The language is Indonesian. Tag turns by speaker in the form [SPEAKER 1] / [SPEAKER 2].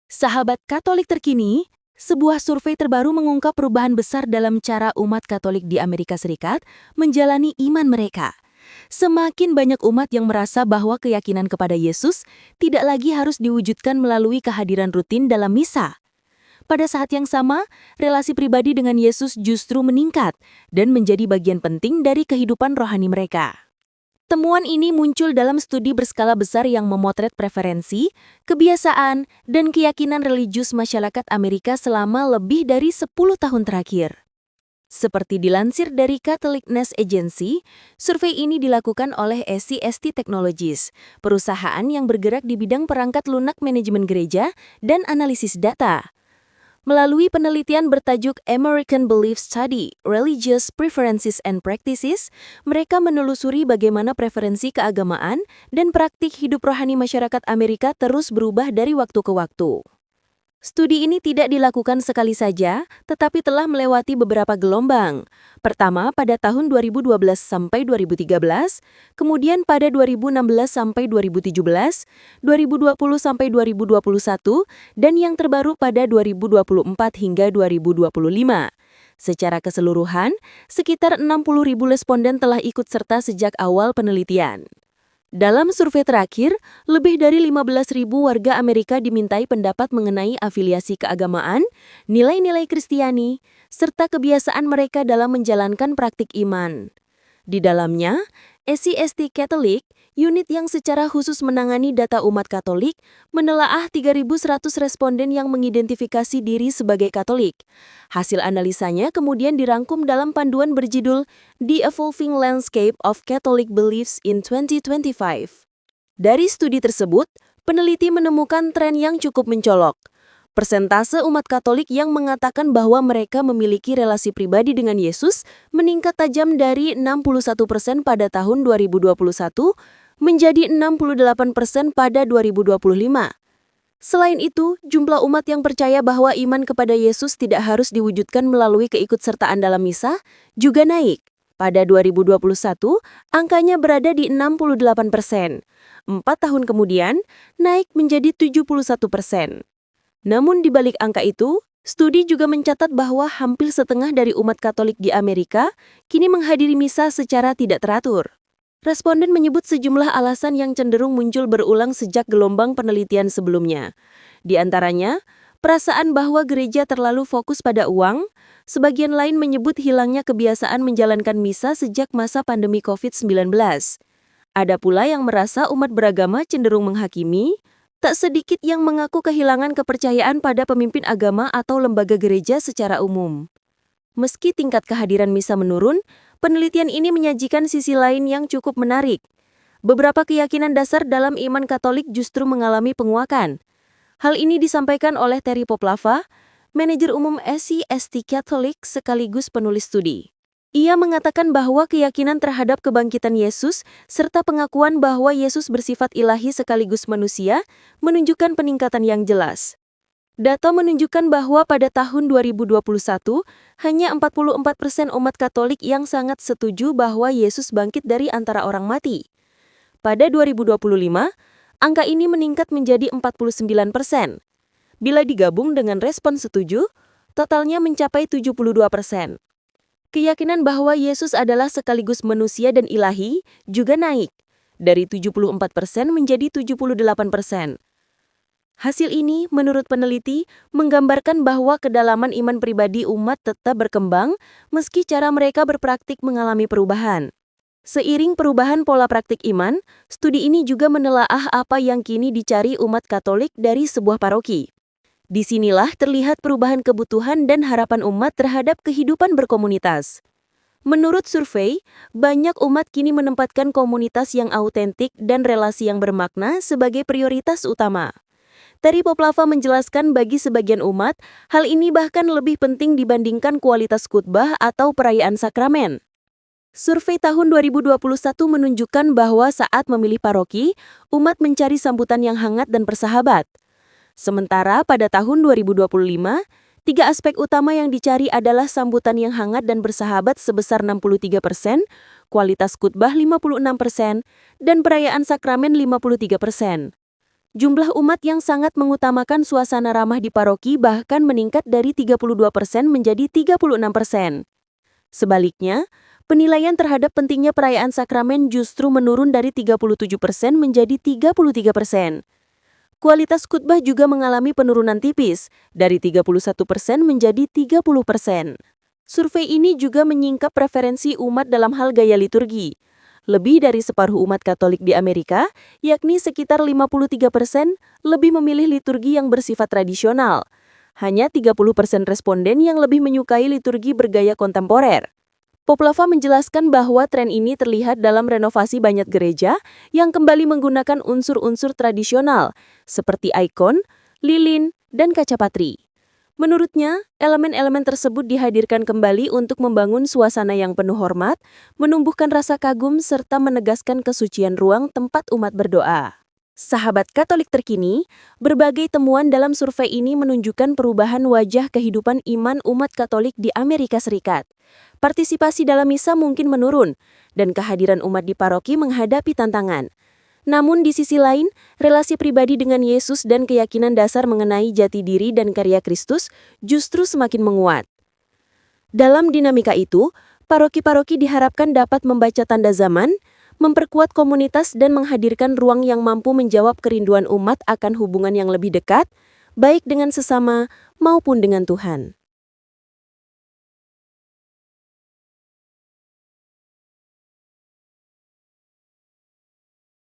[SPEAKER 1] Sahabat Katolik terkini, sebuah survei terbaru mengungkap perubahan besar dalam cara umat Katolik di Amerika Serikat menjalani iman mereka. Semakin banyak umat yang merasa bahwa keyakinan kepada Yesus tidak lagi harus diwujudkan melalui kehadiran rutin dalam misa. Pada saat yang sama, relasi pribadi dengan Yesus justru meningkat dan menjadi bagian penting dari kehidupan rohani mereka. Temuan ini muncul dalam studi berskala besar yang memotret preferensi, kebiasaan, dan keyakinan religius masyarakat Amerika selama lebih dari 10 tahun terakhir. Seperti dilansir dari Catholic News Agency, survei ini dilakukan oleh SCST Technologies, perusahaan yang bergerak di bidang perangkat lunak manajemen gereja dan analisis data. Melalui penelitian bertajuk American Belief Study, Religious Preferences and Practices, mereka menelusuri bagaimana preferensi keagamaan dan praktik hidup rohani masyarakat Amerika terus berubah dari waktu ke waktu. Studi ini tidak dilakukan sekali saja, tetapi telah melewati beberapa gelombang. Pertama pada tahun 2012 sampai 2013, kemudian pada 2016 sampai 2017, 2020 sampai 2021, dan yang terbaru pada 2024 hingga 2025. Secara keseluruhan, sekitar 60.000 responden telah ikut serta sejak awal penelitian. Dalam survei terakhir, lebih dari 15.000 warga Amerika dimintai pendapat mengenai afiliasi keagamaan, nilai-nilai Kristiani, serta kebiasaan mereka dalam menjalankan praktik iman. Di dalamnya, SCST Catholic, unit yang secara khusus menangani data umat Katolik, menelaah 3.100 responden yang mengidentifikasi diri sebagai Katolik. Hasil analisanya kemudian dirangkum dalam panduan berjudul The Evolving Landscape of Catholic Beliefs in 2025. Dari studi tersebut, peneliti menemukan tren yang cukup mencolok. Persentase umat Katolik yang mengatakan bahwa mereka memiliki relasi pribadi dengan Yesus meningkat tajam dari 61% pada tahun 2021 menjadi 68% pada 2025. Selain itu, jumlah umat yang percaya bahwa iman kepada Yesus tidak harus diwujudkan melalui keikutsertaan dalam misa juga naik. Pada 2021, angkanya berada di 68%. 4 tahun kemudian, naik menjadi 71%. Namun di balik angka itu, studi juga mencatat bahwa hampir setengah dari umat Katolik di Amerika kini menghadiri misa secara tidak teratur. Responden menyebut sejumlah alasan yang cenderung muncul berulang sejak gelombang penelitian sebelumnya. Di antaranya, perasaan bahwa gereja terlalu fokus pada uang, sebagian lain menyebut hilangnya kebiasaan menjalankan misa sejak masa pandemi COVID-19. Ada pula yang merasa umat beragama cenderung menghakimi, tak sedikit yang mengaku kehilangan kepercayaan pada pemimpin agama atau lembaga gereja secara umum. Meski tingkat kehadiran misa menurun, penelitian ini menyajikan sisi lain yang cukup menarik. Beberapa keyakinan dasar dalam iman Katolik justru mengalami penguakan. Hal ini disampaikan oleh Terry Poplava, manajer umum SCST Catholic sekaligus penulis studi. Ia mengatakan bahwa keyakinan terhadap kebangkitan Yesus serta pengakuan bahwa Yesus bersifat ilahi sekaligus manusia menunjukkan peningkatan yang jelas. Data menunjukkan bahwa pada tahun 2021, hanya 44% umat Katolik yang sangat setuju bahwa Yesus bangkit dari antara orang mati. Pada 2025, angka ini meningkat menjadi 49%. Bila digabung dengan respon setuju, totalnya mencapai 72%. Keyakinan bahwa Yesus adalah sekaligus manusia dan ilahi juga naik, dari 74% menjadi 78%. Hasil ini, menurut peneliti, menggambarkan bahwa kedalaman iman pribadi umat tetap berkembang meski cara mereka berpraktik mengalami perubahan. Seiring perubahan pola praktik iman, studi ini juga menelaah apa yang kini dicari umat Katolik dari sebuah paroki. Disinilah terlihat perubahan kebutuhan dan harapan umat terhadap kehidupan berkomunitas. Menurut survei, banyak umat kini menempatkan komunitas yang autentik dan relasi yang bermakna sebagai prioritas utama. Terry Poplava menjelaskan bagi sebagian umat, hal ini bahkan lebih penting dibandingkan kualitas khotbah atau perayaan sakramen. Survei tahun 2021 menunjukkan bahwa saat memilih paroki, umat mencari sambutan yang hangat dan bersahabat. Sementara pada tahun 2025, 3 aspek utama yang dicari adalah sambutan yang hangat dan bersahabat sebesar 63%, kualitas khotbah 56%, dan perayaan sakramen 53%. Jumlah umat yang sangat mengutamakan suasana ramah di paroki bahkan meningkat dari 32% menjadi 36%. Sebaliknya, penilaian terhadap pentingnya perayaan sakramen justru menurun dari 37% menjadi 33%. Kualitas khutbah juga mengalami penurunan tipis, dari 31% menjadi 30%. Survei ini juga menyingkap preferensi umat dalam hal gaya liturgi. Lebih dari separuh umat Katolik di Amerika, yakni sekitar 53%, lebih memilih liturgi yang bersifat tradisional. Hanya 30% responden yang lebih menyukai liturgi bergaya kontemporer. Poplava menjelaskan bahwa tren ini terlihat dalam renovasi banyak gereja yang kembali menggunakan unsur-unsur tradisional, seperti ikon, lilin, dan kaca patri. Menurutnya, elemen-elemen tersebut dihadirkan kembali untuk membangun suasana yang penuh hormat, menumbuhkan rasa kagum, serta menegaskan kesucian ruang tempat umat berdoa. Sahabat Katolik terkini, berbagai temuan dalam survei ini menunjukkan perubahan wajah kehidupan iman umat Katolik di Amerika Serikat. Partisipasi dalam misa mungkin menurun, dan kehadiran umat di paroki menghadapi tantangan. Namun di sisi lain, relasi pribadi dengan Yesus dan keyakinan dasar mengenai jati diri dan karya Kristus justru semakin menguat. Dalam dinamika itu, paroki-paroki diharapkan dapat membaca tanda zaman, memperkuat komunitas dan menghadirkan ruang yang mampu menjawab kerinduan umat akan hubungan yang lebih dekat, baik dengan sesama maupun dengan Tuhan.